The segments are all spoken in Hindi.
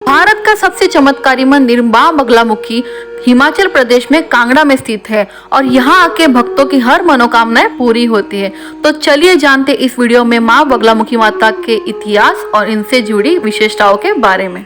भारत का सबसे चमत्कारी मंदिर मां बगलामुखी हिमाचल प्रदेश में कांगड़ा में स्थित है और यहाँ आके भक्तों की हर मनोकामनाएं पूरी होती है। तो चलिए जानते इस वीडियो में मां बगलामुखी माता के इतिहास और इनसे जुड़ी विशेषताओं के बारे में।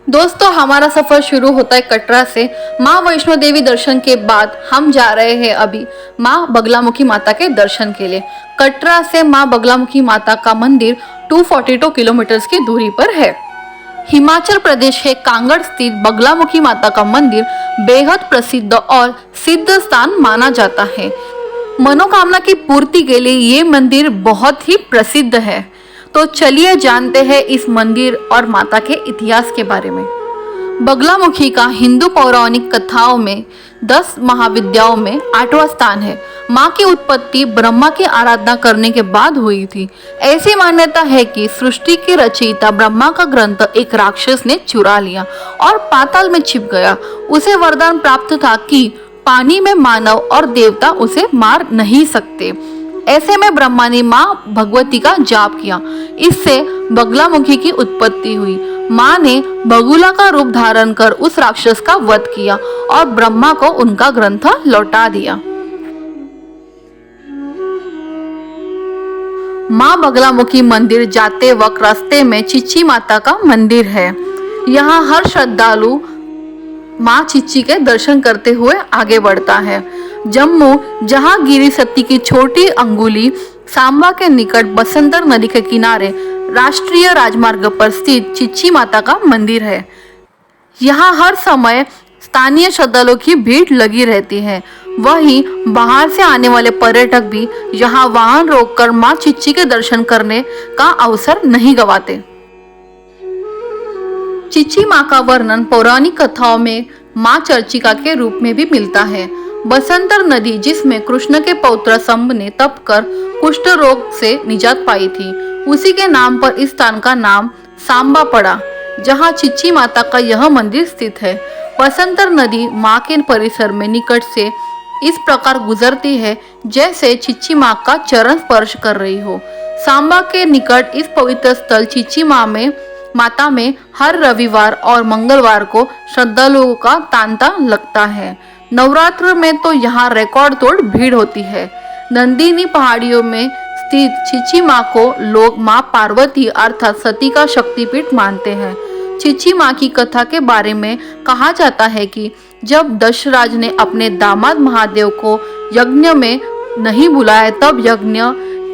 दोस्तों, हमारा सफर शुरू होता है कटरा से। माँ वैष्णो देवी दर्शन के बाद हम जा रहे हैं अभी माँ बगलामुखी माता के दर्शन के लिए। कटरा से माँ बगलामुखी माता का मंदिर 242 किलोमीटर की दूरी पर है। हिमाचल प्रदेश के कांगड़ स्थित बगलामुखी माता का मंदिर बेहद प्रसिद्ध और सिद्ध स्थान माना जाता है। मनोकामना की पूर्ति के लिए ये मंदिर बहुत ही प्रसिद्ध है। तो चलिए जानते हैं इस मंदिर और माता के इतिहास के बारे में। बगलामुखी का हिंदू पौराणिक कथाओं में 10 महाविद्याओं में 8वां स्थान है। माँ की उत्पत्ति ब्रह्मा की आराधना करने के बाद हुई थी। ऐसी मान्यता है कि सृष्टि के रचयिता ब्रह्मा का ग्रंथ एक राक्षस ने चुरा लिया और पाताल में छिप गया। उसे वरदान प्राप्त था कि पानी में मानव और देवता उसे मार नहीं सकते। ऐसे में ब्रह्मा ने माँ भगवती का जाप किया। इससे बगलामुखी की उत्पत्ति हुई। माँ ने बगुला का रूप धारण कर उस राक्षस का वध किया और ब्रह्मा को उनका ग्रंथ लौटा दिया। माँ बगलामुखी मंदिर जाते वक्त रास्ते में चिच्ची माता का मंदिर है। यहाँ हर श्रद्धालु माँ चिच्ची के दर्शन करते हुए आगे बढ़ता है। जम्मू जहांगीरी सती की छोटी अंगुली सांबा के निकट बसंतर नदी के किनारे राष्ट्रीय राजमार्ग पर स्थित चिच्ची माता का मंदिर है। यहाँ हर समय स्थानीय श्रद्धालुओं की भीड़ लगी रहती है। वहीं बाहर से आने वाले पर्यटक भी यहाँ वाहन रोककर माँ चिच्ची के दर्शन करने का अवसर नहीं गंवाते। चिच्ची माँ का वर्णन पौराणिक कथाओं में माँ चर्चिका के रूप में भी मिलता है। बसंतर नदी, जिसमें कृष्ण के पौत्र शंभ ने तप कर कुष्ठ रोग से निजात पाई थी, उसी के नाम पर इस स्थान का नाम सांबा पड़ा, जहां चिच्ची माता का यह मंदिर स्थित है। बसंतर नदी माँ के परिसर में निकट से इस प्रकार गुजरती है जैसे चिच्ची माँ का चरण स्पर्श कर रही हो। सांबा के निकट इस पवित्र स्थल चिच्ची माता में हर रविवार और मंगलवार को श्रद्धालुओं का तांता लगता है। नवरात्र में तो यहाँ रिकॉर्ड तोड़ भीड़ होती है। नंदिनी पहाड़ियों में स्थित चिच्ची माँ को लोग माँ पार्वती अर्थात सती का शक्तिपीठ मानते हैं। चिच्ची माँ की कथा के बारे में कहा जाता है कि जब दशराज ने अपने दामाद महादेव को यज्ञ में नहीं बुलाया, तब यज्ञ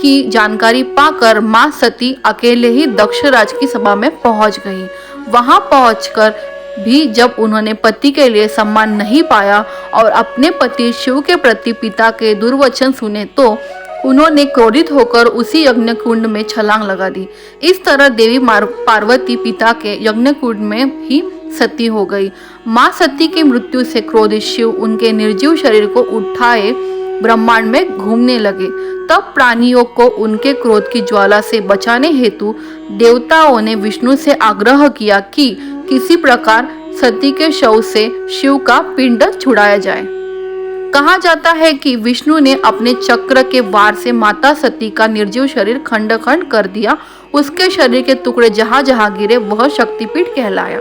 की जानकारी पाकर माँ सती अकेले ही दक्षराज की सभा में पहुंच गई। वहां पहुंचकर भी जब उन्होंने पति के लिए सम्मान नहीं पाया और अपने पति शिव के प्रति पिता के दुर्वचन सुने, तो उन्होंने क्रोधित होकर उसी यज्ञ कुंड में छलांग लगा दी। इस तरह देवी पार्वती पिता के यज्ञ कुंड में ही सती हो गई। माँ सती की मृत्यु से क्रोधित शिव उनके निर्जीव शरीर को उठाए ब्रह्मांड में घूमने लगे। तब प्राणियों को उनके क्रोध की ज्वाला से बचाने हेतु देवताओं ने विष्णु से आग्रह किया कि किसी प्रकार सती के शव से शिव का पिंड छुड़ाया जाए। कहा जाता है कि विष्णु ने अपने चक्र के वार से माता सती का निर्जीव शरीर खंड खंड कर दिया। उसके शरीर के टुकड़े जहां जहां गिरे वह शक्तिपीठ कहलाया।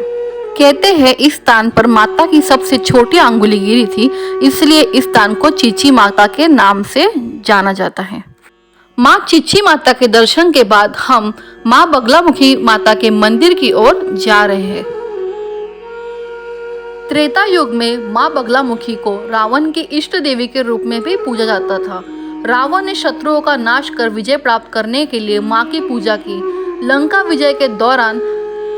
कहते हैं इस स्थान पर माता की सबसे छोटी अंगुली गिरी थी, इसलिए इस स्थान को चिच्ची माता के नाम से जाना जाता है। माँ चिच्ची माता के दर्शन के बाद हम माँ बगलामुखी माता के मंदिर की ओर जा रहे हैं। त्रेता युग में माँ बगलामुखी को रावण की इष्ट देवी के रूप में भी पूजा जाता था। रावण ने शत्रुओं का नाश कर विजय प्राप्त करने के लिए माँ की पूजा की। लंका विजय के दौरान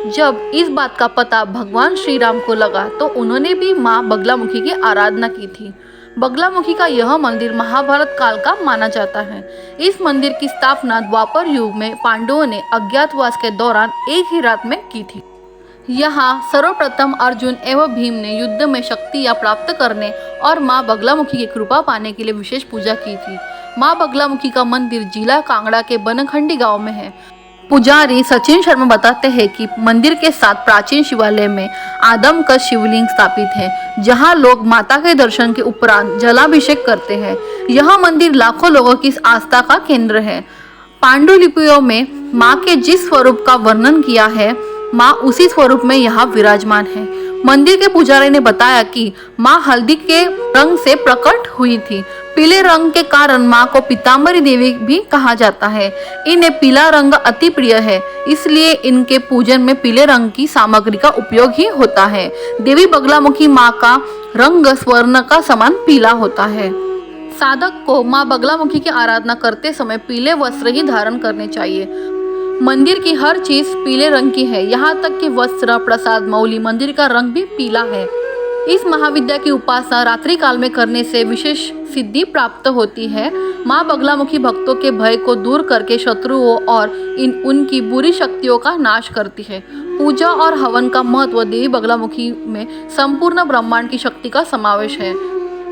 जब इस बात का पता भगवान श्री राम को लगा, तो उन्होंने भी माँ बगलामुखी की आराधना की थी। बगलामुखी का यह मंदिर महाभारत काल का माना जाता है। इस मंदिर की स्थापना द्वापर युग में पांडवों ने अज्ञातवास के दौरान एक ही रात में की थी। यहाँ सर्वप्रथम अर्जुन एवं भीम ने युद्ध में शक्तियाँ प्राप्त करने और माँ बगलामुखी की कृपा पाने के लिए विशेष पूजा की थी। माँ बगलामुखी का मंदिर जिला कांगड़ा के बनखंडी गांव में है। पुजारी सचिन शर्मा बताते हैं कि मंदिर के साथ प्राचीन शिवालय में आदमकद शिवलिंग स्थापित है, जहां लोग माता के दर्शन के उपरांत जलाभिषेक करते हैं। यह मंदिर लाखों लोगों की आस्था का केंद्र है। पांडुलिपियों में माँ के जिस स्वरूप का वर्णन किया है, माँ उसी स्वरूप में यहाँ विराजमान है। मंदिर के पुजारी ने बताया कि माँ हल्दी के रंग से प्रकट हुई थी। पीले रंग के कारण माँ को पीताम्बरी देवी भी कहा जाता है। इन्हें पीला रंग अति प्रिय है, इसलिए इनके पूजन में पीले रंग की सामग्री का उपयोग ही होता है। देवी बगलामुखी माँ का रंग स्वर्ण का समान पीला होता है। साधक को माँ बगलामुखी की आराधना करते समय पीले वस्त्र ही धारण करने चाहिए। मंदिर की हर चीज पीले रंग की है, यहाँ तक कि वस्त्र, प्रसाद, मौली, मंदिर का रंग भी पीला है। इस महाविद्या की उपासना रात्रि काल में करने से विशेष सिद्धि प्राप्त होती है। माँ बगलामुखी भक्तों के भय को दूर करके शत्रुओं और उनकी बुरी शक्तियों का नाश करती है। पूजा और हवन का महत्व देवी बगलामुखी में संपूर्ण ब्रह्मांड की शक्ति का समावेश है।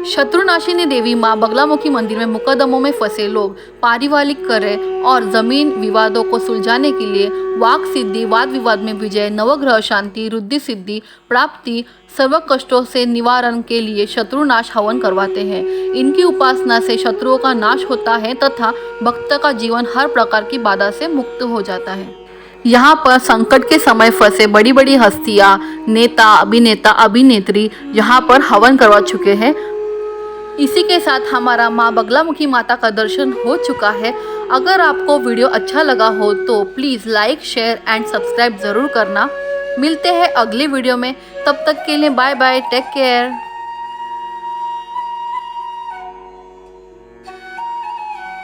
शत्रुनाशिनी देवी माँ बगलामुखी मंदिर में मुकदमों में फंसे लोग, पारिवारिक करे और जमीन विवादों को सुलझाने के लिए वाक सिद्धि, वाद विवाद में विजय, नवग्रह शांति, रुद्धि सिद्धि प्राप्ति, सर्व कष्टों से निवारण के लिए शत्रुनाश हवन करवाते हैं। इनकी उपासना से शत्रुओं का नाश होता है तथा भक्त का जीवन हर प्रकार की बाधा से मुक्त हो जाता है। यहाँ पर संकट के समय फंसे बड़ी बड़ी हस्तियाँ, नेता, अभिनेता, अभिनेत्री यहाँ पर हवन करवा चुके हैं। इसी के साथ हमारा माँ बगलामुखी माता का दर्शन हो चुका है। अगर आपको वीडियो अच्छा लगा हो तो please like, share and subscribe ज़रूर करना। मिलते हैं अगली वीडियो में, तब तक के लिए बाय बाय, टेक केयर।